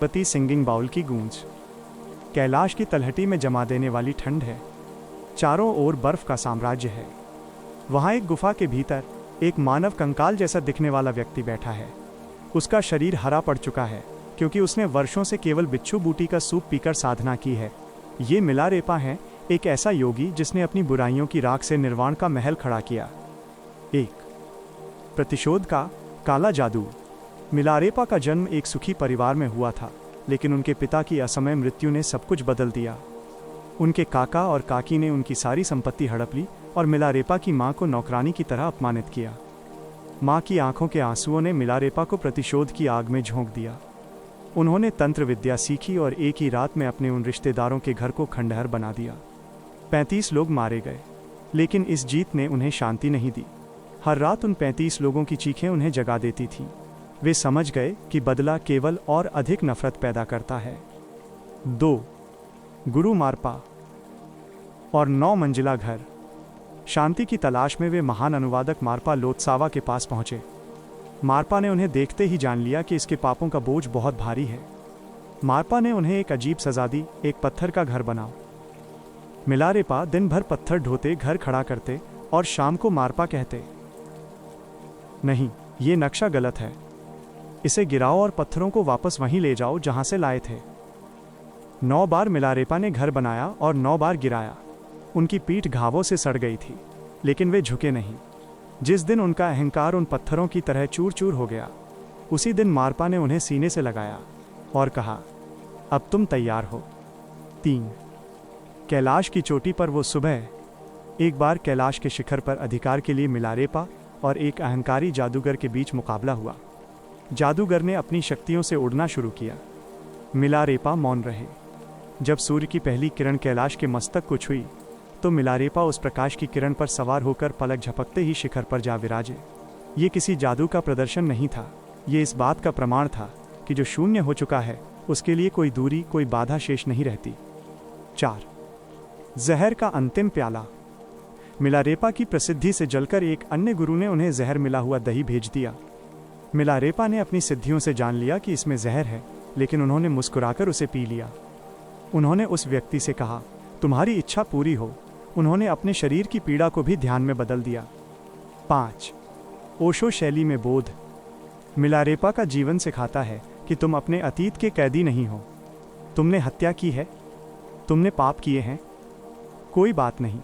तिब्बती singing bowl की गूंज कैलाश की तलहटी में जमा देने वाली ठंड है। चारों ओर बर्फ का साम्राज्य है। वहाँ एक गुफा के भीतर एक मानव कंकाल जैसा दिखने वाला व्यक्ति बैठा है। उसका शरीर हरा पड़ चुका है क्योंकि उसने वर्षों से केवल बिच्छू बूटी का सूप पीकर साधना की है। ये मिलारेपा है, एक ऐसा योगी जिसने अपनी बुराइयों की राख से निर्वाण का महल खड़ा किया। एक प्रतिशोध का काला जादू। मिलारेपा का जन्म एक सुखी परिवार में हुआ था, लेकिन उनके पिता की असमय मृत्यु ने सब कुछ बदल दिया। उनके काका और काकी ने उनकी सारी संपत्ति हड़प ली और मिलारेपा की मां को नौकरानी की तरह अपमानित किया। मां की आंखों के आंसुओं ने मिलारेपा को प्रतिशोध की आग में झोंक दिया। उन्होंने तंत्र विद्या सीखी और एक ही रात में अपने उन रिश्तेदारों के घर को खंडहर बना दिया। 35 लोग मारे गए, लेकिन इस जीत ने उन्हें शांति नहीं दी। हर रात उन 35 लोगों की चीखें उन्हें जगा देती थीं। वे समझ गए कि बदला केवल और अधिक नफरत पैदा करता है। 2 गुरु मारपा और 9 मंजिला घर। शांति की तलाश में वे महान अनुवादक मारपा लोत्सावा के पास पहुंचे। मारपा ने उन्हें देखते ही जान लिया कि इसके पापों का बोझ बहुत भारी है। मारपा ने उन्हें एक अजीब सजा दी, एक पत्थर का घर बनाओ। मिलारेपा दिन भर पत्थर ढोते, घर खड़ा करते और शाम को मारपा कहते, नहीं, ये नक्शा गलत है, इसे गिराओ और पत्थरों को वापस वहीं ले जाओ जहां से लाए थे। 9 बार मिलारेपा ने घर बनाया और 9 बार गिराया। उनकी पीठ घावों से सड़ गई थी, लेकिन वे झुके नहीं। जिस दिन उनका अहंकार उन पत्थरों की तरह चूर चूर हो गया, उसी दिन मारपा ने उन्हें सीने से लगाया और कहा, अब तुम तैयार हो। 3 कैलाश की चोटी पर वो सुबह। एक बार कैलाश के शिखर पर अधिकार के लिए मिलारेपा और एक अहंकारी जादूगर के बीच मुकाबला हुआ। जादूगर ने अपनी शक्तियों से उड़ना शुरू किया। मिलारेपा मौन रहे। जब सूर्य की पहली किरण कैलाश के मस्तक को छुई, तो मिलारेपा उस प्रकाश की किरण पर सवार होकर पलक झपकते ही शिखर पर जा विराजे। ये किसी जादू का प्रदर्शन नहीं था, ये इस बात का प्रमाण था कि जो शून्य हो चुका है उसके लिए कोई दूरी, कोई बाधा शेष नहीं रहती। 4 जहर का अंतिम प्याला। मिलारेपा की प्रसिद्धि से जलकर एक अन्य गुरु ने उन्हें जहर मिला हुआ दही भेज दिया। मिलारेपा ने अपनी सिद्धियों से जान लिया कि इसमें जहर है, लेकिन उन्होंने मुस्कुराकर उसे पी लिया। उन्होंने उस व्यक्ति से कहा, तुम्हारी इच्छा पूरी हो। उन्होंने अपने शरीर की पीड़ा को भी ध्यान में बदल दिया। 5 ओशो शैली में बोध। मिलारेपा का जीवन सिखाता है कि तुम अपने अतीत के कैदी नहीं हो। तुमने हत्या की है, तुमने पाप किए हैं, कोई बात नहीं।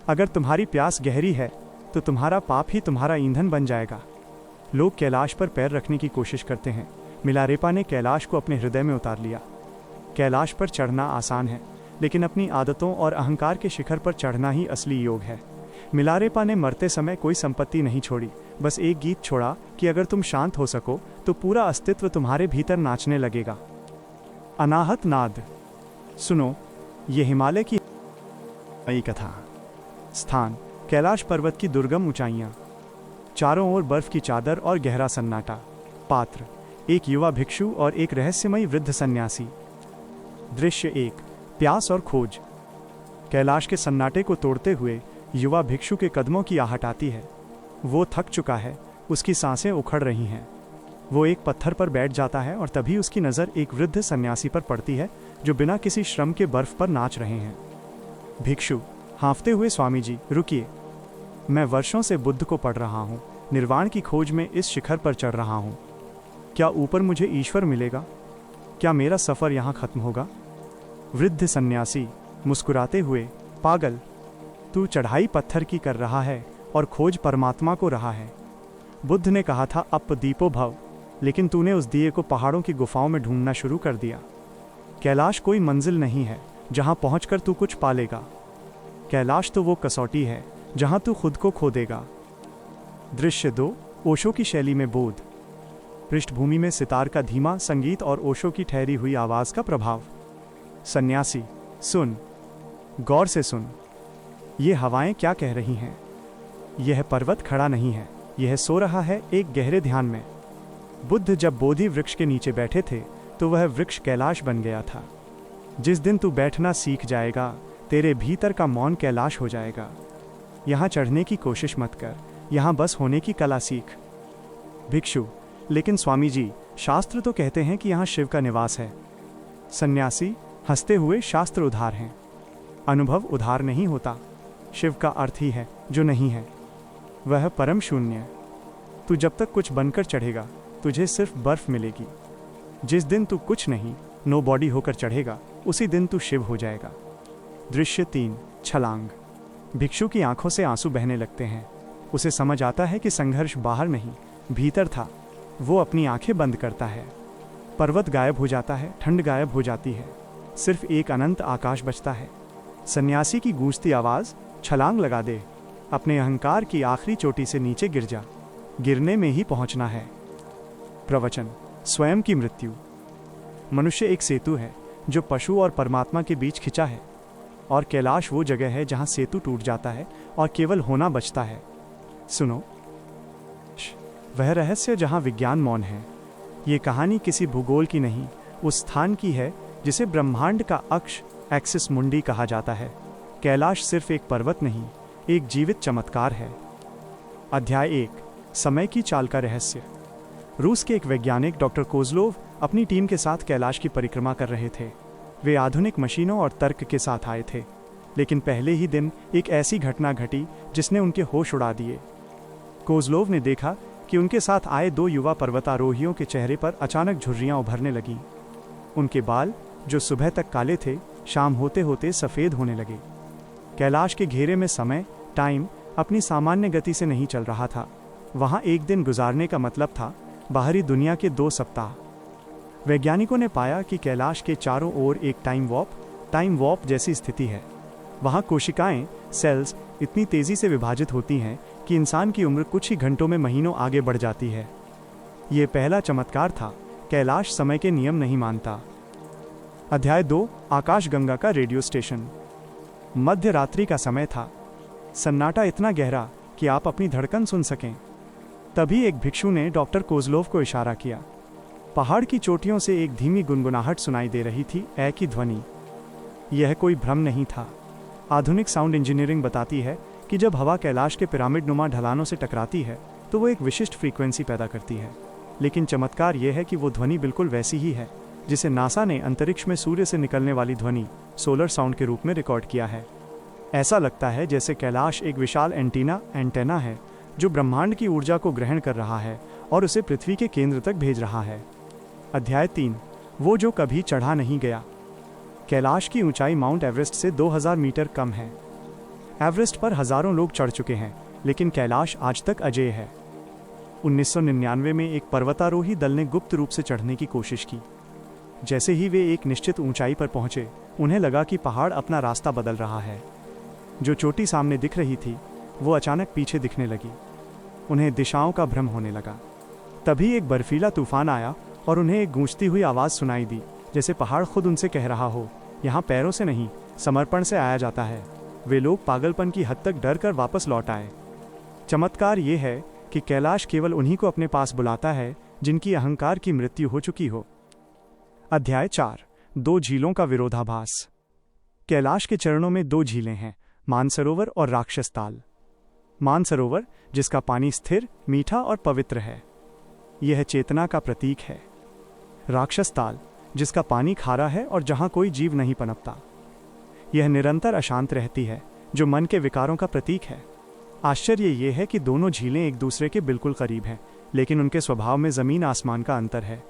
अगर तुम्हारी प्यास गहरी है तो तुम्हारा पाप ही तुम्हारा ईंधन बन जाएगा। लोग कैलाश पर पैर रखने की कोशिश करते हैं। मिलारेपा ने कैलाश को अपने हृदय में उतार लिया। कैलाश पर चढ़ना आसान है, लेकिन अपनी आदतों और अहंकार के शिखर पर चढ़ना ही असली योग है। मिलारेपा ने मरते समय कोई संपत्ति नहीं छोड़ी, बस एक गीत छोड़ा कि अगर तुम शांत हो सको तो पूरा अस्तित्व तुम्हारे भीतर नाचने लगेगा। अनाहत नाद। सुनो, ये हिमालय की नई कथा। स्थान कैलाश पर्वत की दुर्गम ऊंचाइयां। चारों ओर बर्फ की चादर और गहरा सन्नाटा। पात्र एक युवा भिक्षु और एक रहस्यमयी वृद्ध सन्यासी। दृश्य 1 प्यास और खोज। कैलाश के सन्नाटे को तोड़ते हुए युवा भिक्षु के कदमों की आहट आती है। वो थक चुका है, उसकी सांसें उखड़ रही हैं। वो एक पत्थर पर बैठ जाता है और तभी उसकी नज़र एक वृद्ध सन्यासी पर पड़ती है जो बिना किसी श्रम के बर्फ पर नाच रहे हैं। भिक्षु हाँफते हुए, स्वामी जी रुकिए, मैं वर्षों से बुद्ध को पढ़ रहा हूँ, निर्वाण की खोज में इस शिखर पर चढ़ रहा हूँ। क्या ऊपर मुझे ईश्वर मिलेगा? क्या मेरा सफ़र यहाँ खत्म होगा? वृद्ध सन्यासी मुस्कुराते हुए, पागल, तू चढ़ाई पत्थर की कर रहा है और खोज परमात्मा को रहा है। बुद्ध ने कहा था अप दीपो भव, लेकिन तूने उस दिए को पहाड़ों की गुफाओं में ढूंढना शुरू कर दिया। कैलाश कोई मंजिल नहीं है जहां पहुंचकर तू कुछ पालेगा। कैलाश तो वो कसौटी है जहां तू खुद को खो देगा। दृश्य 2 ओशो की शैली में बोध। पृष्ठभूमि में सितार का धीमा संगीत और ओशो की ठहरी हुई आवाज का प्रभाव। सन्यासी सुन, गौर से सुन, ये हवाएं क्या कह रही हैं? यह पर्वत खड़ा नहीं है, यह सो रहा है एक गहरे ध्यान में। बुद्ध जब बोधि वृक्ष के नीचे बैठे थे तो वह वृक्ष कैलाश बन गया था। जिस दिन तू बैठना सीख जाएगा, तेरे भीतर का मौन कैलाश हो जाएगा। यहाँ चढ़ने की कोशिश मत कर, यहाँ बस होने की कला सीख। भिक्षु लेकिन स्वामी जी, शास्त्र तो कहते हैं कि यहाँ शिव का निवास है। सन्यासी हंसते हुए शास्त्र उधार हैं। अनुभव उधार नहीं होता। शिव का अर्थ ही है जो नहीं है, वह परम शून्य। तू जब तक कुछ बनकर चढ़ेगा तुझे सिर्फ बर्फ मिलेगी। जिस दिन तू कुछ नहीं, नो बॉडी होकर चढ़ेगा, उसी दिन तू शिव हो जाएगा। दृश्य 3, छलांग। भिक्षु की आंखों से आंसू बहने लगते हैं। उसे समझ आता है कि संघर्ष बाहर नहीं भीतर था। वो अपनी आंखें बंद करता है। पर्वत गायब हो जाता है, ठंड गायब हो जाती है, सिर्फ एक अनंत आकाश बचता है। सन्यासी की गूंजती आवाज, छलांग लगा दे, अपने अहंकार की आखिरी चोटी से नीचे गिर जा, गिरने में ही पहुंचना है। प्रवचन, स्वयं की मृत्यु। मनुष्य एक सेतु है जो पशु और परमात्मा के बीच खिंचा है, और कैलाश वो जगह है जहां सेतु टूट जाता है और केवल होना बचता है। सुनो, वह रहस्य जहां विज्ञान मौन है। ये कहानी किसी भूगोल की नहीं, उस स्थान की है जिसे ब्रह्मांड का अक्ष, एक्सिस मुंडी कहा जाता है। कैलाश सिर्फ एक पर्वत नहीं, एक जीवित चमत्कार है। अध्याय 1, समय की चाल का रहस्य। रूस के एक वैज्ञानिक डॉक्टर कोज़लोव अपनी टीम के साथ कैलाश की परिक्रमा कर रहे थे। वे आधुनिक मशीनों और तर्क के साथ आए थे, लेकिन पहले ही दिन एक ऐसी घटना घटी जिसने उनके होश उड़ा दिए। कोज़लोव ने देखा कि उनके साथ आए 2 युवा पर्वतारोहियों के चेहरे पर अचानक झुर्रियां उभरने लगीं। उनके बाल, जो सुबह तक काले थे, शाम होते होते सफ़ेद होने लगे। कैलाश के घेरे में समय, टाइम, अपनी सामान्य गति से नहीं चल रहा था। वहाँ एक दिन गुजारने का मतलब था बाहरी दुनिया के 2 सप्ताह। वैज्ञानिकों ने पाया कि कैलाश के चारों ओर एक टाइम वॉर्प जैसी स्थिति है। वहाँ कोशिकाएं, सेल्स इतनी तेज़ी से विभाजित होती हैं कि इंसान की उम्र कुछ ही घंटों में महीनों आगे बढ़ जाती है। ये पहला चमत्कार था। कैलाश समय के नियम नहीं मानता। अध्याय 2, आकाशगंगा का रेडियो स्टेशन। मध्य रात्रि का समय था। सन्नाटा इतना गहरा कि आप अपनी धड़कन सुन सकें। तभी एक भिक्षु ने डॉक्टर कोज़लोव को इशारा किया। पहाड़ की चोटियों से एक धीमी गुनगुनाहट सुनाई दे रही थी, ए की ध्वनि। यह कोई भ्रम नहीं था। आधुनिक साउंड इंजीनियरिंग बताती है कि जब हवा कैलाश के पिरामिड नुमा ढलानों से टकराती है तो वो एक विशिष्ट फ्रीक्वेंसी पैदा करती है। लेकिन चमत्कार यह है कि वो ध्वनि बिल्कुल वैसी ही है जिसे नासा ने अंतरिक्ष में सूर्य से निकलने वाली ध्वनि, सोलर साउंड के रूप में रिकॉर्ड किया है। ऐसा लगता है जैसे कैलाश एक विशाल एंटेना है जो ब्रह्मांड की ऊर्जा को ग्रहण कर रहा है और उसे पृथ्वी के केंद्र तक भेज रहा है। अध्याय 3, वो जो कभी चढ़ा नहीं गया। कैलाश की ऊंचाई माउंट एवरेस्ट से 2000 मीटर कम है। एवरेस्ट पर हजारों लोग चढ़ चुके हैं, लेकिन कैलाश आज तक अजेय है। 1999 में एक पर्वतारोही दल ने गुप्त रूप से चढ़ने की कोशिश की। जैसे ही वे एक निश्चित ऊंचाई पर पहुंचे, उन्हें लगा कि पहाड़ अपना रास्ता बदल रहा है। जो चोटी सामने दिख रही थी वो अचानक पीछे दिखने लगी। उन्हें दिशाओं का भ्रम होने लगा। तभी एक बर्फीला तूफान आया और उन्हें एक गूंजती हुई आवाज़ सुनाई दी, जैसे पहाड़ खुद उनसे कह रहा हो, यहाँ पैरों से नहीं, समर्पण से आया जाता है। वे लोग पागलपन की हद तक डर कर वापस लौट आए। चमत्कार ये है कि कैलाश केवल उन्हीं को अपने पास बुलाता है जिनकी अहंकार की मृत्यु हो चुकी हो। अध्याय 4, 2 झीलों का विरोधाभास। कैलाश के चरणों में 2 झीलें हैं, मानसरोवर और राक्षस ताल। मानसरोवर, जिसका पानी स्थिर, मीठा और पवित्र है, यह चेतना का प्रतीक है। राक्षस ताल, जिसका पानी खारा है और जहां कोई जीव नहीं पनपता, यह निरंतर अशांत रहती है, जो मन के विकारों का प्रतीक है। आश्चर्य यह है कि दोनों झीलें एक दूसरे के बिल्कुल करीब हैं, लेकिन उनके स्वभाव में जमीन आसमान का अंतर है।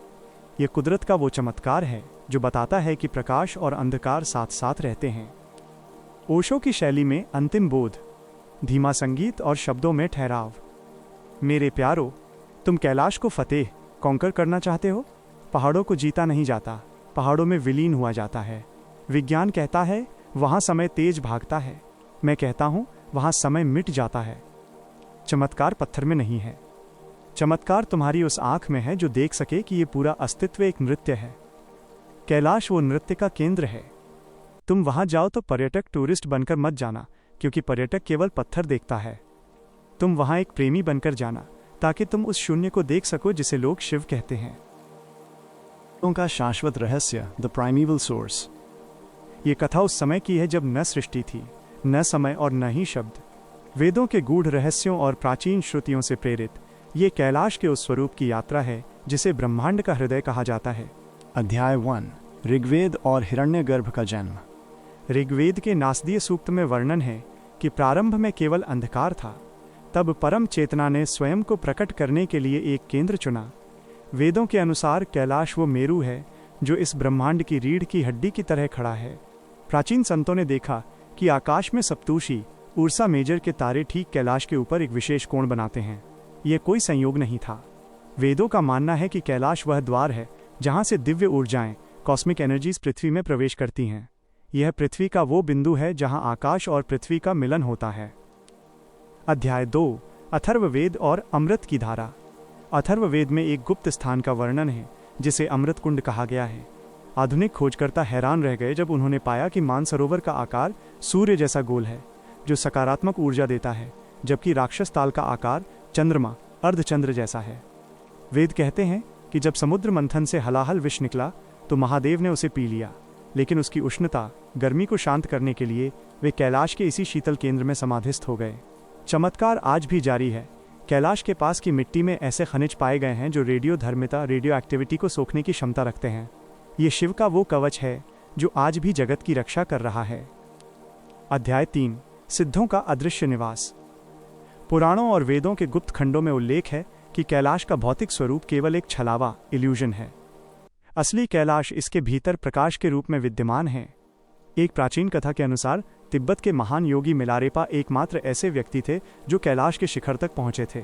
यह कुदरत का वो चमत्कार है जो बताता है कि प्रकाश और अंधकार साथ साथ रहते हैं। ओशो की शैली में अंतिम बोध, धीमा संगीत और शब्दों में ठहराव। मेरे प्यारो, तुम कैलाश को फतेह कॉन्कर करना चाहते हो? पहाड़ों को जीता नहीं जाता, पहाड़ों में विलीन हुआ जाता है। विज्ञान कहता है वहाँ समय तेज भागता है, मैं कहता हूँ वहाँ समय मिट जाता है। चमत्कार पत्थर में नहीं है, चमत्कार तुम्हारी उस आँख में है जो देख सके कि ये पूरा अस्तित्व एक नृत्य है। कैलाश वो नृत्य का केंद्र है। तुम वहाँ जाओ तो पर्यटक टूरिस्ट बनकर मत जाना, क्योंकि पर्यटक केवल पत्थर देखता है। तुम वहाँ एक प्रेमी बनकर जाना, ताकि तुम उस शून्य को देख सको जिसे लोग शिव कहते हैं। उनका शाश्वत रहस्य, द प्राइमेवल सोर्स। ये कथा उस समय की है जब न सृष्टि थी, न समय और न ही शब्द। वेदों के गूढ़ रहस्यों और प्राचीन श्रुतियों से प्रेरित ये कैलाश के उस स्वरूप की यात्रा है जिसे ब्रह्मांड का हृदय कहा जाता है। अध्याय 1 ऋग्वेद और हिरण्यगर्भ का जन्म। ऋग्वेद के नासदीय सूक्त में वर्णन है कि प्रारंभ में केवल अंधकार था, तब परम चेतना ने स्वयं को प्रकट करने के लिए एक केंद्र चुना। वेदों के अनुसार कैलाश वो मेरु है जो इस ब्रह्मांड की रीढ़ की हड्डी की तरह खड़ा है। प्राचीन संतों ने देखा कि आकाश में सप्तूषी उर्सा मेजर के तारे ठीक कैलाश के ऊपर एक विशेष कोण बनाते हैं। यह कोई संयोग नहीं था। वेदों का मानना है कि कैलाश वह द्वार है जहां से दिव्य ऊर्जाएं, कॉस्मिक एनर्जीज पृथ्वी में प्रवेश करती हैं। यह पृथ्वी का वो बिंदु है जहां आकाश और पृथ्वी का मिलन होता है। अध्याय 2 अथर्ववेद और अमृत की धारा। अथर्ववेद में एक गुप्त स्थान का वर्णन है जिसे अमृत कुंड कहा गया है। आधुनिक खोजकर्ता हैरान रह गए जब उन्होंने पाया कि मानसरोवर का आकार सूर्य जैसा गोल है जो सकारात्मक ऊर्जा देता है, जबकि राक्षस ताल का आकार चंद्रमा अर्धचंद्र जैसा है। वेद कहते हैं कि जब समुद्र मंथन से हलाहल विष निकला तो महादेव ने उसे पी लिया, लेकिन उसकी उष्णता गर्मी को शांत करने के लिए वे कैलाश के इसी शीतल केंद्र में समाधिस्थ हो गए। चमत्कार आज भी जारी है। कैलाश के पास की मिट्टी में ऐसे खनिज पाए गए हैं जो रेडियोधर्मिता रेडियो एक्टिविटी को सोखने की क्षमता रखते हैं। ये शिव का वो कवच है जो आज भी जगत की रक्षा कर रहा है। अध्याय 3 सिद्धों का अदृश्य निवास। पुराणों और वेदों के गुप्त खंडों में उल्लेख है कि कैलाश का भौतिक स्वरूप केवल एक छलावा इल्यूजन है। असली कैलाश इसके भीतर प्रकाश के रूप में विद्यमान है। एक प्राचीन कथा के अनुसार तिब्बत के महान योगी मिलारेपा एकमात्र ऐसे व्यक्ति थे जो कैलाश के शिखर तक पहुंचे थे।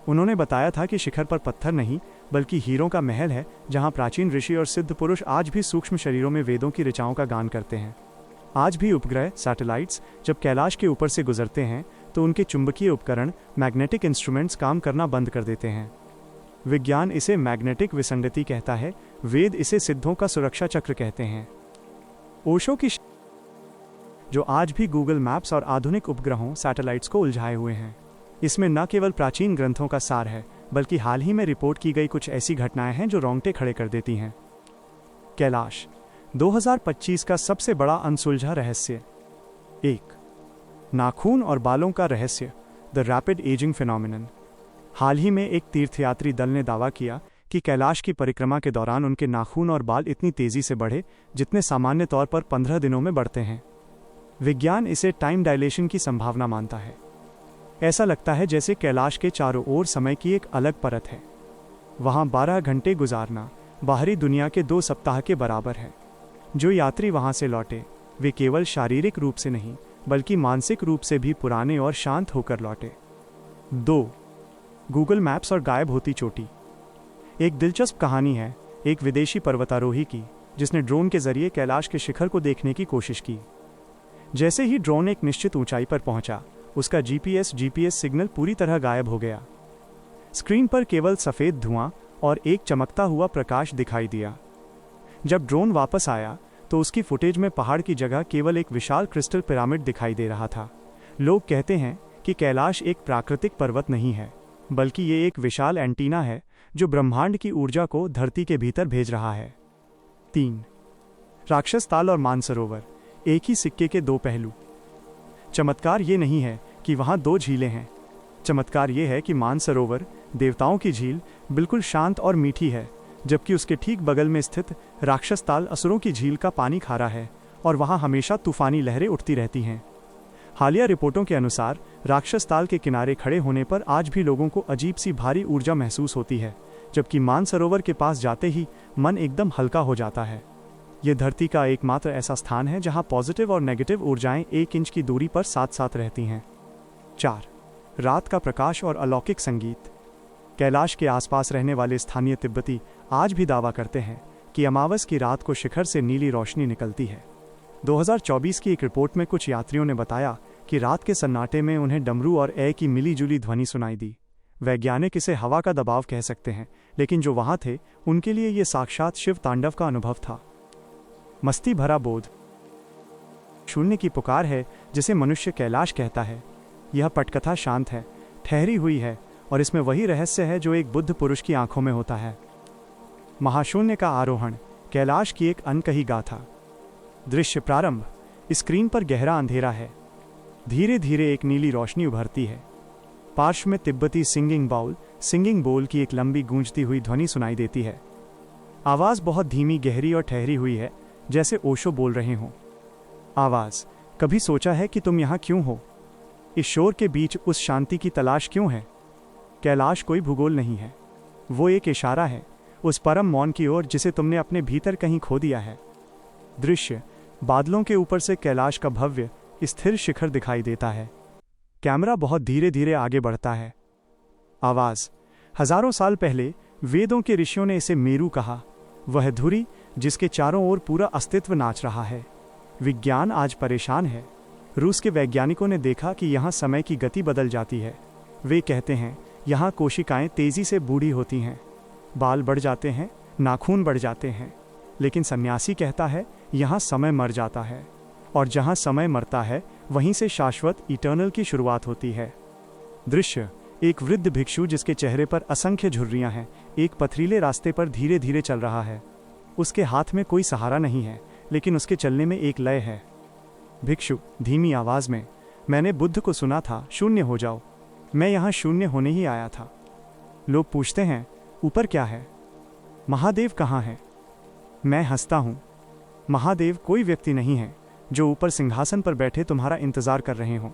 उन्होंने बताया था कि शिखर पर पत्थर नहीं बल्कि हीरों का महल है जहां प्राचीन ऋषि और सिद्ध पुरुष आज भी सूक्ष्म शरीरों में वेदों की ऋचाओं का गान करते हैं। आज भी उपग्रह सैटेलाइट्स जब कैलाश के ऊपर से गुजरते हैं तो उनके चुंबकीय उपकरण मैग्नेटिक इंस्ट्रूमेंट्स काम करना बंद कर देते हैं। विज्ञान इसे मैग्नेटिक विसंगति कहता है, वेद इसे सिद्धों का सुरक्षा चक्र कहते हैं। ओशो की जो आज भी गूगल मैप्स और आधुनिक उपग्रहों सैटेलाइट्स को उलझाए हुए हैं। इसमें न केवल प्राचीन ग्रंथों का सार है बल्कि हाल ही में रिपोर्ट की गई कुछ ऐसी घटनाएं हैं जो रोंगटे खड़े कर देती हैं। कैलाश 2025 का सबसे बड़ा अनसुलझा रहस्य। 1 नाखून और बालों का रहस्य, द रैपिड एजिंग फिनोमिनन। हाल ही में एक तीर्थयात्री दल ने दावा किया कि कैलाश की परिक्रमा के दौरान उनके नाखून और बाल इतनी तेजी से बढ़े जितने सामान्य तौर पर 15 दिनों में बढ़ते हैं। विज्ञान इसे टाइम डायलेशन की संभावना मानता है। ऐसा लगता है जैसे कैलाश के चारों ओर समय की एक अलग परत है। वहां 12 घंटे गुजारना बाहरी दुनिया के 2 सप्ताह के बराबर है। जो यात्री वहां से लौटे वे केवल शारीरिक रूप से नहीं बल्कि मानसिक रूप से भी पुराने और शांत होकर लौटे। 2 गूगल मैप्स और गायब होती चोटी। एक दिलचस्प कहानी है एक विदेशी पर्वतारोही की जिसने ड्रोन के जरिए कैलाश के शिखर को देखने की कोशिश की। जैसे ही ड्रोन एक निश्चित ऊंचाई पर पहुंचा, उसका जीपीएस सिग्नल पूरी तरह गायब हो गया। स्क्रीन पर केवल सफेद धुआं और एक चमकता हुआ प्रकाश दिखाई दिया। जब ड्रोन वापस आया तो उसकी फुटेज में पहाड़ की जगह केवल एक विशाल क्रिस्टल पिरामिड दिखाई दे रहा था। लोग कहते हैं कि कैलाश एक प्राकृतिक पर्वत नहीं है बल्कि ये एक विशाल एंटीना है जो ब्रह्मांड की ऊर्जा को धरती के भीतर भेज रहा है। 3 राक्षस ताल और मानसरोवर, एक ही सिक्के के 2 पहलू। चमत्कार ये नहीं है कि वहां 2 झीलें हैं। चमत्कार ये है कि मानसरोवर देवताओं की झील बिल्कुल शांत और मीठी है, जबकि उसके ठीक बगल में स्थित राक्षस ताल असुरों की झील का पानी खारा है और वहां हमेशा तूफानी लहरें उठती रहती हैं। हालिया रिपोर्टों के अनुसार राक्षस ताल के किनारे खड़े होने पर आज भी लोगों को अजीब सी भारी ऊर्जा महसूस होती है, जबकि मानसरोवर के पास जाते ही मन एकदम हल्का हो जाता है। यह धरती का एकमात्र ऐसा स्थान है जहां पॉजिटिव और नेगेटिव ऊर्जाएं 1 इंच की दूरी पर साथ साथ रहती हैं। 4 रात का प्रकाश और अलौकिक संगीत। कैलाश के आसपास रहने वाले स्थानीय तिब्बती आज भी दावा करते हैं कि अमावस की रात को शिखर से नीली रोशनी निकलती है। 2024 की एक रिपोर्ट में कुछ यात्रियों ने बताया कि रात के सन्नाटे में उन्हें डमरू और ए की मिलीजुली ध्वनि सुनाई दी। वैज्ञानिक इसे हवा का दबाव कह सकते हैं, लेकिन जो वहां थे उनके लिए यह साक्षात शिव तांडव का अनुभव था। मस्ती भरा बोध, शून्य की पुकार है जिसे मनुष्य कैलाश कहता है। यह पटकथा शांत है, ठहरी हुई है और इसमें वही रहस्य है जो एक बुद्ध पुरुष की आंखों में होता है। महाशून्य का आरोहण, कैलाश की एक अनकही गाथा। दृश्य प्रारंभ, स्क्रीन पर गहरा अंधेरा है। धीरे धीरे एक नीली रोशनी उभरती है। पार्श्व में तिब्बती सिंगिंग बोल की एक लंबी गूंजती हुई ध्वनि सुनाई देती है। आवाज बहुत धीमी, गहरी और ठहरी हुई है, जैसे ओशो बोल रहे हों। आवाज, कभी सोचा है कि तुम यहाँ क्यों हो? इस शोर के बीच उस शांति की तलाश क्यों है? कैलाश कोई भूगोल नहीं है, वो एक इशारा है उस परम मौन की ओर जिसे तुमने अपने भीतर कहीं खो दिया है। दृश्य, बादलों के ऊपर से कैलाश का भव्य स्थिर शिखर दिखाई देता है। कैमरा बहुत धीरे धीरे आगे बढ़ता है। आवाज, हजारों साल पहले वेदों के ऋषियों ने इसे मेरु कहा, वह धुरी जिसके चारों ओर पूरा अस्तित्व नाच रहा है। विज्ञान आज परेशान है। रूस के वैज्ञानिकों ने देखा कि यहाँ समय की गति बदल जाती है। वे कहते हैं यहाँ कोशिकाएं तेजी से बूढ़ी होती हैं, बाल बढ़ जाते हैं, नाखून बढ़ जाते हैं। लेकिन सन्यासी कहता है यहाँ समय मर जाता है, और जहाँ समय मरता है वहीं से शाश्वत इटर्नल की शुरुआत होती है। दृश्य, एक वृद्ध भिक्षु जिसके चेहरे पर असंख्य झुर्रियाँ हैं, एक पथरीले रास्ते पर धीरे धीरे चल रहा है। उसके हाथ में कोई सहारा नहीं है, लेकिन उसके चलने में एक लय है। भिक्षु धीमी आवाज में, मैंने बुद्ध को सुना था, शून्य हो जाओ। मैं यहाँ शून्य होने ही आया था। लोग पूछते हैं ऊपर क्या है, महादेव कहाँ है? मैं हंसता हूँ, महादेव कोई व्यक्ति नहीं है जो ऊपर सिंहासन पर बैठे तुम्हारा इंतजार कर रहे हों।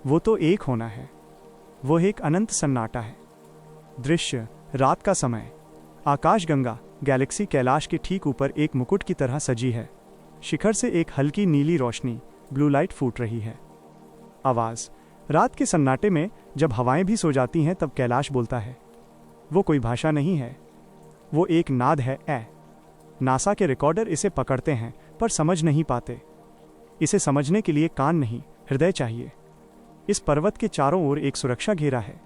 वो तो एक होना है, वो एक अनंत सन्नाटा है। दृश्य, रात का समय, आकाशगंगा गैलेक्सी कैलाश के ठीक ऊपर एक मुकुट की तरह सजी है। शिखर से एक हल्की नीली रोशनी, ब्लू लाइट फूट रही है। आवाज, रात के सन्नाटे में जब हवाएं भी सो जाती हैं तब कैलाश बोलता है। वो कोई भाषा नहीं है, वो एक नाद है। नासा के रिकॉर्डर इसे पकड़ते हैं पर समझ नहीं पाते। इसे समझने के लिए कान नहीं, हृदय चाहिए। इस पर्वत के चारों ओर एक सुरक्षा घेरा है।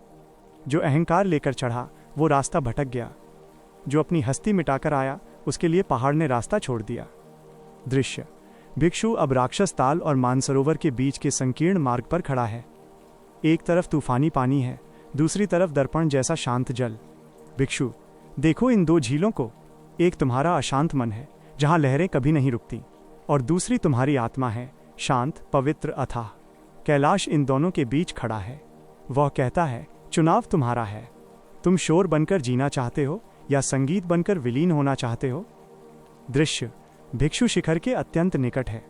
जो अहंकार लेकर चढ़ा वो रास्ता भटक गया, जो अपनी हस्ती मिटाकर आया उसके लिए पहाड़ ने रास्ता छोड़ दिया। दृश्य, भिक्षु अब राक्षस ताल और मानसरोवर के बीच के संकीर्ण मार्ग पर खड़ा है। एक तरफ तूफानी पानी है, दूसरी तरफ दर्पण जैसा शांत जल। भिक्षु, देखो इन दो झीलों को, एक तुम्हारा अशांत मन है जहां लहरें कभी नहीं रुकती, और दूसरी तुम्हारी आत्मा है, शांत, पवित्र, अथाह। कैलाश इन दोनों के बीच खड़ा है। वह कहता है चुनाव तुम्हारा है। तुम शोर बनकर जीना चाहते हो या संगीत बनकर विलीन होना चाहते हो? दृश्य, भिक्षु शिखर के अत्यंत निकट है।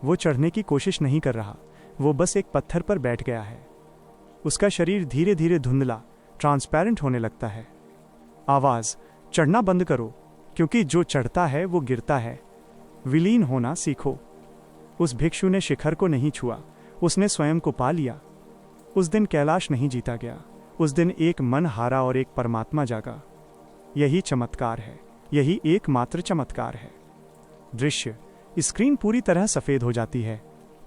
वो चढ़ने की कोशिश नहीं कर रहा, वो बस एक पत्थर पर बैठ गया है। उसका शरीर धीरे धीरे धुंधला, ट्रांसपेरेंट होने लगता है। आवाज, चढ़ना बंद करो, क्योंकि जो चढ़ता है वो गिरता है। विलीन होना सीखो। उस भिक्षु ने शिखर को नहीं छुआ, उसने स्वयं को पा लिया। उस दिन कैलाश नहीं जीता गया, उस दिन एक मन हारा और एक परमात्मा जागा। यही चमत्कार है, यही एकमात्र चमत्कार है। दृश्य, स्क्रीन पूरी तरह सफेद हो जाती है,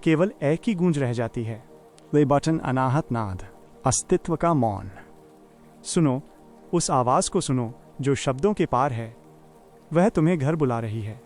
केवल ए की गूंज रह जाती है। वे बटन अनाहत नाद, अस्तित्व का मौन। सुनो, उस आवाज को सुनो जो शब्दों के पार है। वह तुम्हें घर बुला रही है।